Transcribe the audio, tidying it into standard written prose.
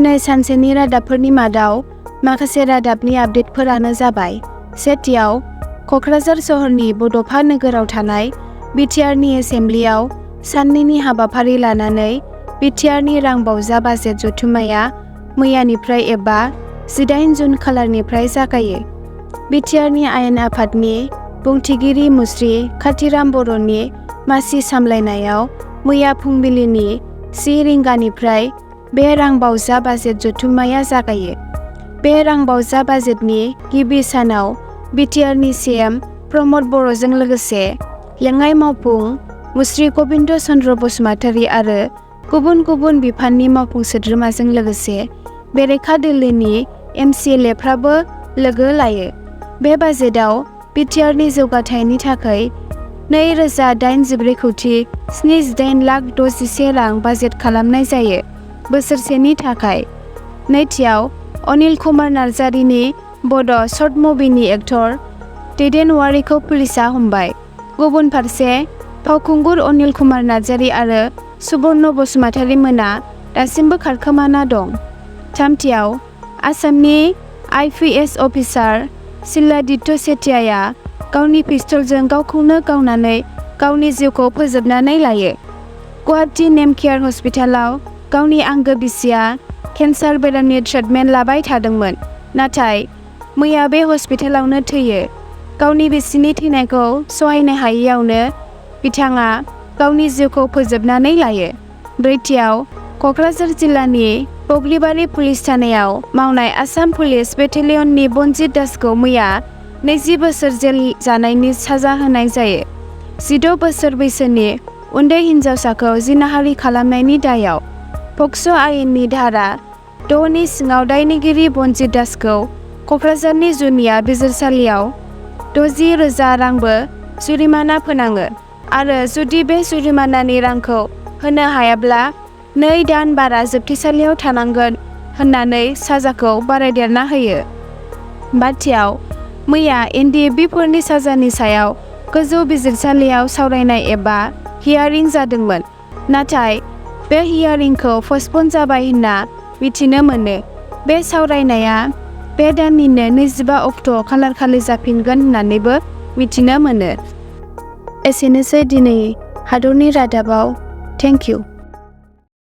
फैनाय सानसेनि रादाबफोरनि मादाव माखासे रादाबनि आपडेटफोरानो जाबाय। सेथियाव, क'क्राझार शहरनि बड'फ नोगोराव थानाय बिटिआरनि एसेम्ब्लियाव साननैनि हाबाफारि लानानै बिटिआरनि रां बावजा बाजेट जथुम्माया मैयानिफ्राय एबा 18 जुन खालारनिफ्राय जागायो। बिटिआरनि आयेन आफादनि बुंथिगिरि मुस्रि काथिराम बर'नि मासि सामलायनायाव मैया फुंबिलिनि 10 रिंगानिफ्राय बे रां बावजा बाजेट जथुम्माया जागायो। बे रां बावजा बाजेटनि गिबि सानाव बिटिआरनि सीएम प्रमद बर'जों लोगोसे लेङाइ मावफुं मुस्रि गबिन्द चन्द्र बसुमतारी आरो गुबुन गुबुन बिफाननि मावफुं सोद्रोमाजों लोगोसे बेरेखा दोलोनि एमसिएलएफ्राबो लोगो लायो। बे बाजेटआव बिटिआरनि जौगाथायनि थाखाय 2,084 कौटि 78,61,000 रां बाजेट खालामनाय जायो बोसोरसेनि थाखाय। नैथियाव, अनिल कुमार नार्जारिनि बड' शर्ट मुभिनि एक्टर dwiden वारिखौ पुलिसआ हमबाय। गुबुन फारसे फावखुंगुर अनिल कुमार नार्जारि आरो शहरन बसुमतारी मोना दासिमबो खारखोमाना दं। थामथियाव, आसामनि आइपिएस अफिसार शिलादित्य सेथियाया गावनि पिस्तलजों गावखौनो गावनानै गावनि जिउखौ फोजोबनानै लायो। गुवाहाटी नेमकेयार हस्पिटालाव गावनि आंगो बिसिया केन्सार बेरामनि ट्रिटमेन्ट लाबाय थादोंमोन, नाथाय मैया बे हस्पिटालावनो थैयो। गावनि बिसिनि थैनायखौ सहायनो हायैयावनो बिथाङा गावनि जिउखौ फोजोबनानै लायो। ब्रैथियाव, क'क्राझार जिल्लानि बग्रिबारि पुलिस थानायाव मावनाय आसाम पुलिस बेटेलियननि बनजित दासखौ मैया 20 बोसोर जेल जानायनि साजा होनाय जायो। 16 बोसोर बैसोनि उन्दै हिन्जावसाखौ जिनाहारि खालामनायनि दायाव पक्स' आयेननि धारा 6 नि सिङाव दायनिगिरि बनजित दासखौ क'क्राझारनि जुनिया बिजिरसालियाव 60,000 रांबो जुरिमाना फोनाङो आरो जुदि बे जुरिमानानि रांखौ होनो हायाब्ला 2 दान बारा जोबथेसालियाव थानांगोन होननानै साजाखौ बारायदेरना होयो। बाथियाव, मैया एनडिएफबिफोरनि साजानि सायाव गोजौ बिजिरसालियाव सावरायनाय एबा हियारिं जादोंमोन, नाथाय बे हियारिंखौ पस्टपन जाबाय होनना मिथिनो मोनो। बे सावरायनाया बे दाननिनो 25 अक्ट' खालारखालि जाफिनगोन होननानैबो मिथिनो मोनो। एसेनोसै दिनै हादरनि रादाबाव। Thank you.